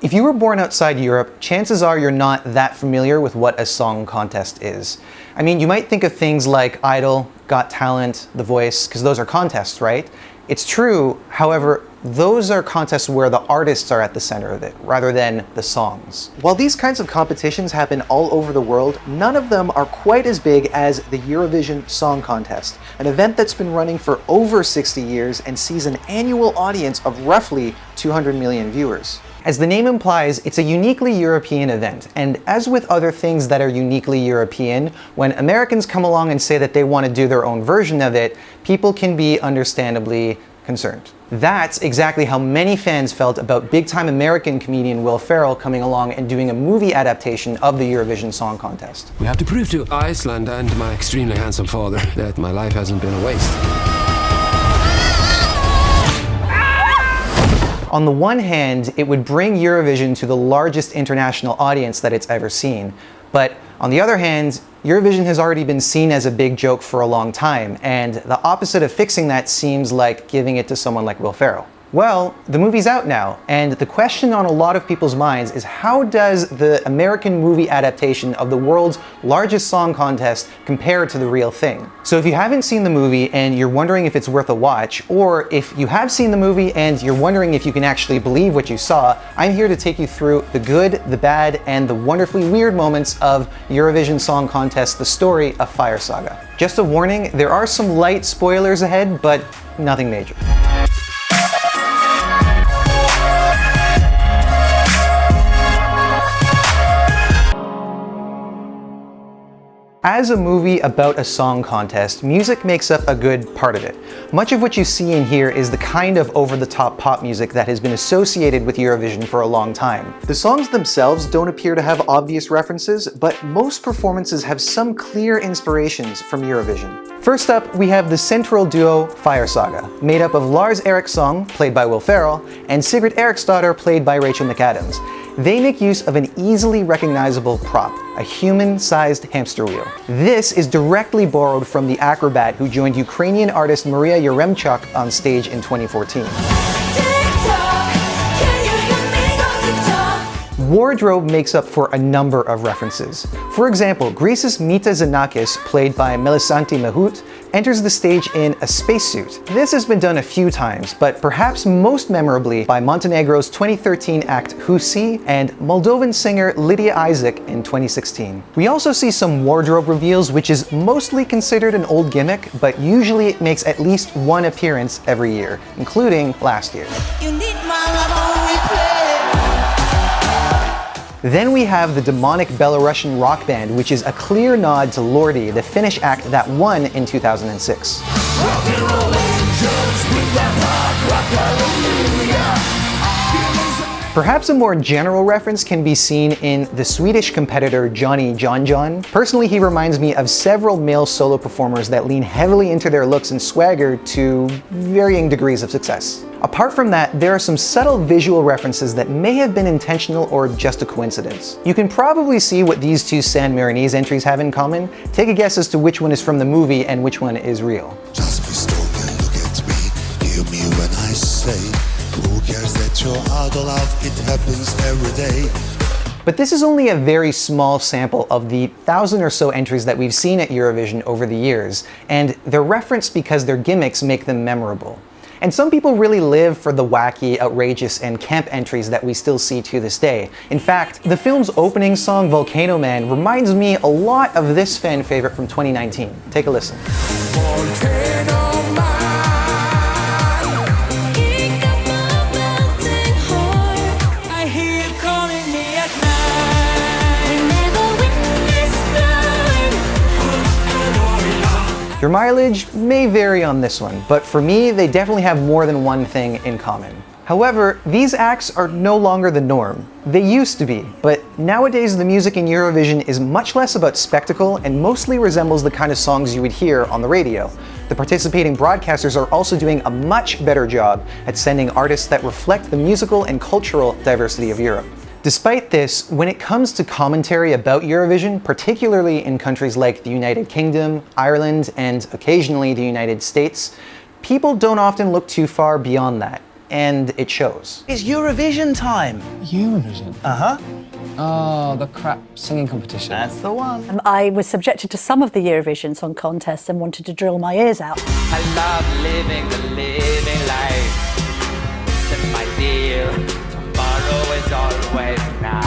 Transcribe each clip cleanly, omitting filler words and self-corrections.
If you were born outside Europe, chances are you're not that familiar with what a song contest is. I mean, you might think of things like Idol, Got Talent, The Voice, because those are contests, right? It's true, however, those are contests where the artists are at the center of it, rather than the songs. While these kinds of competitions happen all over the world, none of them are quite as big as the Eurovision Song Contest, an event that's been running for over 60 years and sees an annual audience of roughly 200 million viewers. As the name implies, it's a uniquely European event, and as with other things that are uniquely European, when Americans come along and say that they want to do their own version of it, people can be understandably concerned. That's exactly how many fans felt about big-time American comedian Will Ferrell coming along and doing a movie adaptation of the Eurovision Song Contest. We have to prove to Iceland and my extremely handsome father that my life hasn't been a waste. On the one hand, it would bring Eurovision to the largest international audience that it's ever seen. But on the other hand, Eurovision has already been seen as a big joke for a long time, and the opposite of fixing that seems like giving it to someone like Will Ferrell. Well, the movie's out now, and the question on a lot of people's minds is how does the American movie adaptation of the world's largest song contest compare to the real thing? So if you haven't seen the movie and you're wondering if it's worth a watch, or if you have seen the movie and you're wondering if you can actually believe what you saw, I'm here to take you through the good, the bad, and the wonderfully weird moments of Eurovision Song Contest, The Story of Fire Saga. Just a warning, there are some light spoilers ahead, but nothing major. As a movie about a song contest, music makes up a good part of it. Much of what you see in here is the kind of over-the-top pop music that has been associated with Eurovision for a long time. The songs themselves don't appear to have obvious references, but most performances have some clear inspirations from Eurovision. First up, we have the central duo Fire Saga, made up of Lars Eriksson, played by Will Ferrell, and Sigrid Eriksdotter, played by Rachel McAdams. They make use of an easily recognizable prop, a human-sized hamster wheel. This is directly borrowed from the acrobat who joined Ukrainian artist Maria Yaremchuk on stage in 2014. Wardrobe makes up for a number of references. For example, Greece's Mita Xenakis, played by Melisanti Mahut, enters the stage in a spacesuit. This has been done a few times, but perhaps most memorably by Montenegro's 2013 act Husi and Moldovan singer Lydia Isaac in 2016. We also see some wardrobe reveals, which is mostly considered an old gimmick, but usually it makes at least one appearance every year, including last year. Then we have the demonic Belarusian rock band, which is a clear nod to Lordi, the Finnish act that won in 2006. Perhaps a more general reference can be seen in the Swedish competitor Johnny John John. Personally, he reminds me of several male solo performers that lean heavily into their looks and swagger to varying degrees of success. Apart from that, there are some subtle visual references that may have been intentional or just a coincidence. You can probably see what these two San Marinese entries have in common. Take a guess as to which one is from the movie and which one is real. Just be still and look at me, hear me when I say, who cares that you're out of love, it happens every day. But this is only a very small sample of the 1,000 or so entries that we've seen at Eurovision over the years, and they're referenced because their gimmicks make them memorable. And some people really live for the wacky, outrageous, and camp entries that we still see to this day. In fact, the film's opening song, Volcano Man, reminds me a lot of this fan favorite from 2019. Take a listen. Volcano Man. Your mileage may vary on this one, but for me, they definitely have more than one thing in common. However, these acts are no longer the norm. They used to be, but nowadays the music in Eurovision is much less about spectacle and mostly resembles the kind of songs you would hear on the radio. The participating broadcasters are also doing a much better job at sending artists that reflect the musical and cultural diversity of Europe. Despite this, when it comes to commentary about Eurovision, particularly in countries like the United Kingdom, Ireland, and occasionally the United States, people don't often look too far beyond that. and it shows. It's Eurovision time. Eurovision? Uh-huh. Oh, the crap singing competition. That's the one. I was subjected to some of the Eurovision Song Contest and wanted to drill my ears out. I love living the living life. But my dear, tomorrow is always now.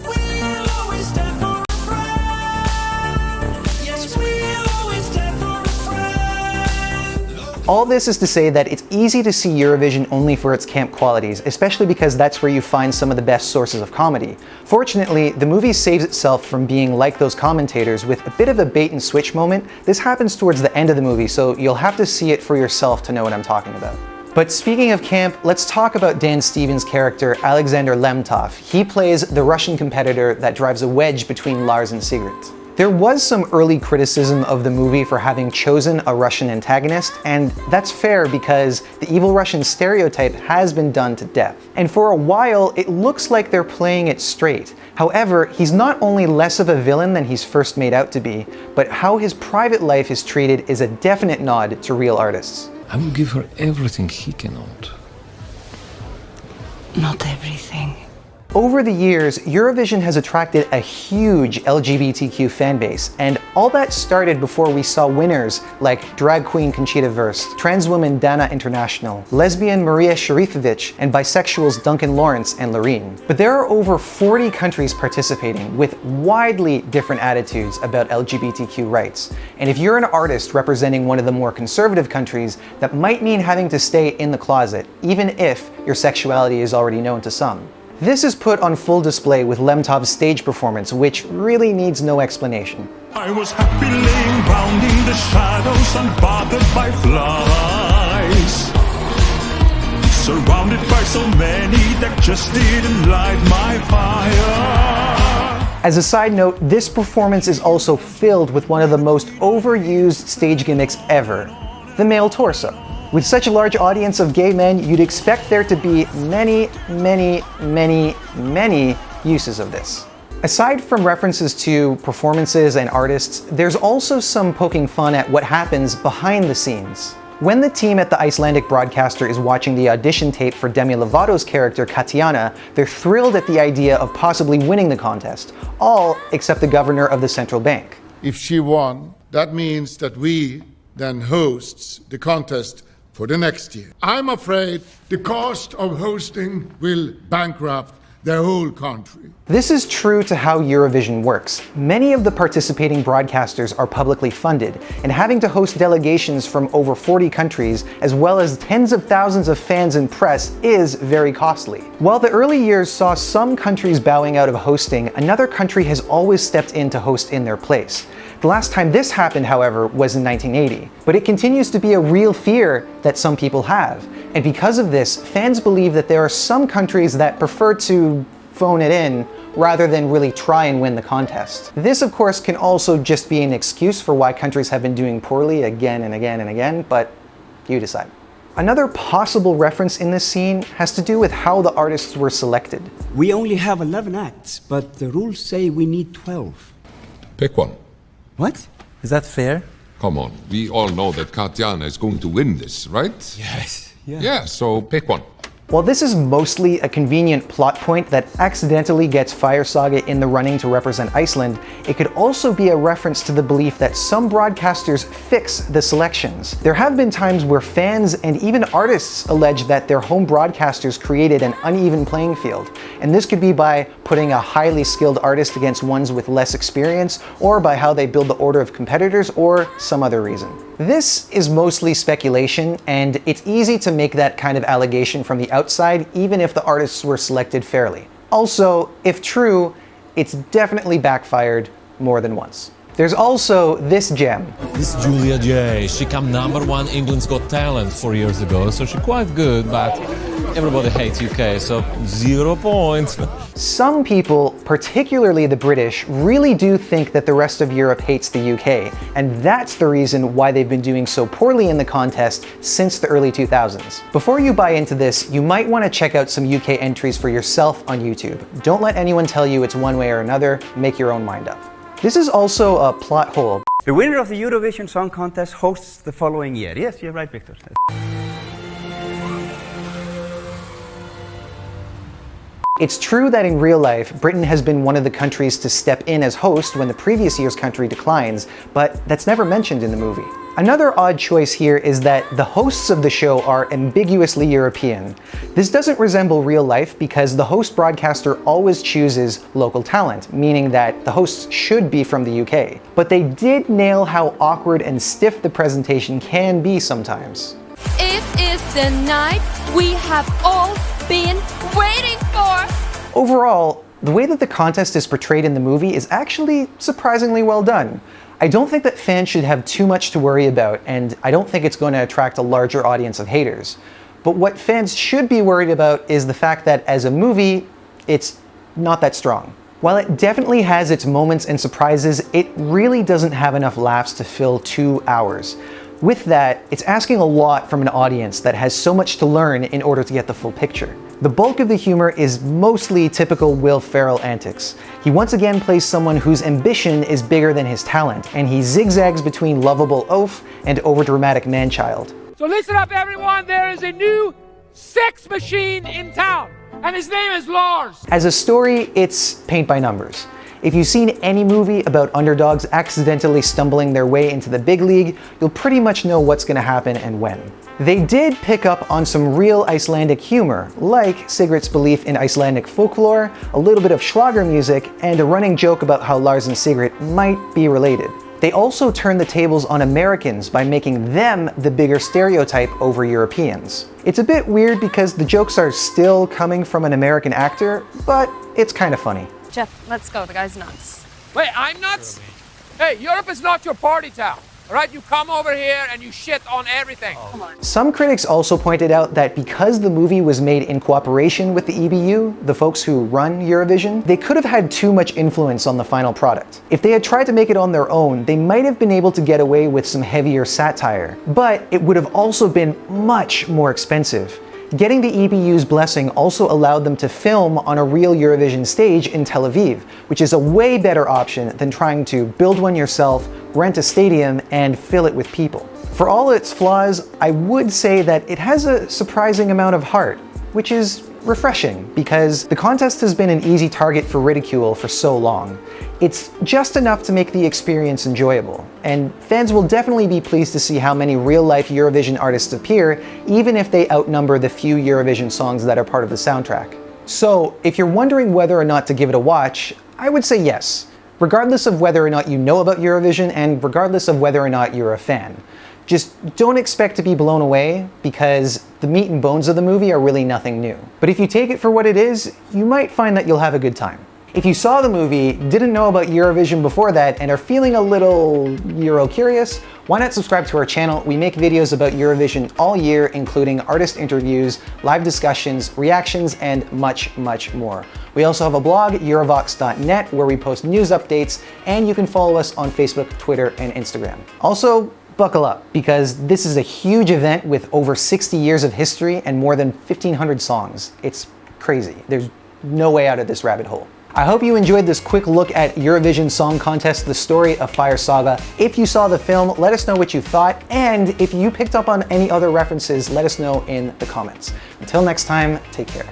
We'll always stand for a friend. Yes, we'll always stand for a friend. All this is to say that it's easy to see Eurovision only for its camp qualities, especially because that's where you find some of the best sources of comedy. Fortunately, the movie saves itself from being like those commentators with a bit of a bait and switch moment. This happens towards the end of the movie, so you'll have to see it for yourself to know what I'm talking about. But speaking of camp, let's talk about Dan Stevens' character, Alexander Lemtov. He plays the Russian competitor that drives a wedge between Lars and Sigrid. There was some early criticism of the movie for having chosen a Russian antagonist, and that's fair because the evil Russian stereotype has been done to death. And for a while, it looks like they're playing it straight. However, he's not only less of a villain than he's first made out to be, but how his private life is treated is a definite nod to real artists. I will give her everything he cannot. Not everything. Over the years, Eurovision has attracted a huge LGBTQ fan base, and all that started before we saw winners like drag queen Conchita Wurst, trans woman Dana International, lesbian Maria Sharifovic, and bisexuals Duncan Lawrence and Loreen. But there are over 40 countries participating with widely different attitudes about LGBTQ rights. And if you're an artist representing one of the more conservative countries, that might mean having to stay in the closet, even if your sexuality is already known to some. This is put on full display with Lemtov's stage performance, which really needs no explanation. I was happy laying round in the shadows, unbothered by flies, surrounded by so many that just didn't light my fire. As a side note, this performance is also filled with one of the most overused stage gimmicks ever, the male torso. With such a large audience of gay men, you'd expect there to be many uses of this. Aside from references to performances and artists, there's also some poking fun at what happens behind the scenes. When the team at the Icelandic broadcaster is watching the audition tape for Demi Lovato's character Katiana, they're thrilled at the idea of possibly winning the contest, all except the governor of the central bank. If she won, that means that we then hosts the contest for the next year. I'm afraid the cost of hosting will bankrupt the whole country. This is true to how Eurovision works. Many of the participating broadcasters are publicly funded, and having to host delegations from over 40 countries, as well as tens of thousands of fans and press, is very costly. While the early years saw some countries bowing out of hosting, another country has always stepped in to host in their place. The last time this happened, however, was in 1980. But it continues to be a real fear that some people have. And because of this, fans believe that there are some countries that prefer to phone it in rather than really try and win the contest. This, of course, can also just be an excuse for why countries have been doing poorly again and again and again, but you decide. Another possible reference in this scene has to do with how the artists were selected. We only have 11 acts, but the rules say we need 12. Pick one. What? Is that fair? Come on, we all know that Katiana is going to win this, right? Yes. Yeah, so pick one. While this is mostly a convenient plot point that accidentally gets Fire Saga in the running to represent Iceland, it could also be a reference to the belief that some broadcasters fix the selections. There have been times where fans and even artists allege that their home broadcasters created an uneven playing field, and this could be by putting a highly skilled artist against ones with less experience, or by how they build the order of competitors, or some other reason. This is mostly speculation, and it's easy to make that kind of allegation from the outside, even if the artists were selected fairly. Also, if true, it's definitely backfired more than once. There's also this gem. This is Julia J. She came #1 England's Got Talent 4 years ago, so she's quite good, but everybody hates UK, so 0 points. Some people, particularly the British, really do think that the rest of Europe hates the UK, and that's the reason why they've been doing so poorly in the contest since the early 2000s. Before you buy into this, you might want to check out some UK entries for yourself on YouTube. Don't let anyone tell you it's one way or another, make your own mind up. This is also a plot hole. The winner of the Eurovision Song Contest hosts the following year. Yes, you're right, Victor. It's true that in real life, Britain has been one of the countries to step in as host when the previous year's country declines, but that's never mentioned in the movie. Another odd choice here is that the hosts of the show are ambiguously European. This doesn't resemble real life because the host broadcaster always chooses local talent, meaning that the hosts should be from the UK. But they did nail how awkward and stiff the presentation can be sometimes. It is the night we have all been waiting for! Overall, the way that the contest is portrayed in the movie is actually surprisingly well done. I don't think that fans should have too much to worry about, and I don't think it's going to attract a larger audience of haters. But what fans should be worried about is the fact that as a movie, it's not that strong. While it definitely has its moments and surprises, it really doesn't have enough laughs to fill 2 hours. With that, it's asking a lot from an audience that has so much to learn in order to get the full picture. The bulk of the humor is mostly typical Will Ferrell antics. He once again plays someone whose ambition is bigger than his talent, and he zigzags between lovable oaf and overdramatic man-child. So listen up everyone, there is a new sex machine in town, and his name is Lars. As a story, it's paint by numbers. If you've seen any movie about underdogs accidentally stumbling their way into the big league, you'll pretty much know what's going to happen and when. They did pick up on some real Icelandic humor, like Sigrid's belief in Icelandic folklore, a little bit of Schlager music, and a running joke about how Lars and Sigrid might be related. They also turned the tables on Americans by making them the bigger stereotype over Europeans. It's a bit weird because the jokes are still coming from an American actor, but it's kind of funny. Jeff, let's go. The guy's nuts. Wait, I'm nuts? Hey, Europe is not your party town. All right, you come over here and you shit on everything. Come on. Some critics also pointed out that because the movie was made in cooperation with the EBU, the folks who run Eurovision, they could have had too much influence on the final product. If they had tried to make it on their own, they might have been able to get away with some heavier satire, but it would have also been much more expensive. Getting the EBU's blessing also allowed them to film on a real Eurovision stage in Tel Aviv, which is a way better option than trying to build one yourself, rent a stadium, and fill it with people. For all its flaws, I would say that it has a surprising amount of heart, which is refreshing because the contest has been an easy target for ridicule for so long. It's just enough to make the experience enjoyable, and fans will definitely be pleased to see how many real-life Eurovision artists appear, even if they outnumber the few Eurovision songs that are part of the soundtrack. So, if you're wondering whether or not to give it a watch, I would say yes, regardless of whether or not you know about Eurovision and regardless of whether or not you're a fan. Just don't expect to be blown away because the meat and bones of the movie are really nothing new. But if you take it for what it is, you might find that you'll have a good time. If you saw the movie, didn't know about Eurovision before that, and are feeling a little Euro-curious, why not subscribe to our channel? We make videos about Eurovision all year, including artist interviews, live discussions, reactions, and much, much more. We also have a blog, eurovoxx.net, where we post news updates, and you can follow us on Facebook, Twitter, and Instagram. Also, buckle up, because this is a huge event with over 60 years of history and more than 1,500 songs. It's crazy. There's no way out of this rabbit hole. I hope you enjoyed this quick look at Eurovision Song Contest, The Story of Fire Saga. If you saw the film, let us know what you thought, and if you picked up on any other references, let us know in the comments. Until next time, take care.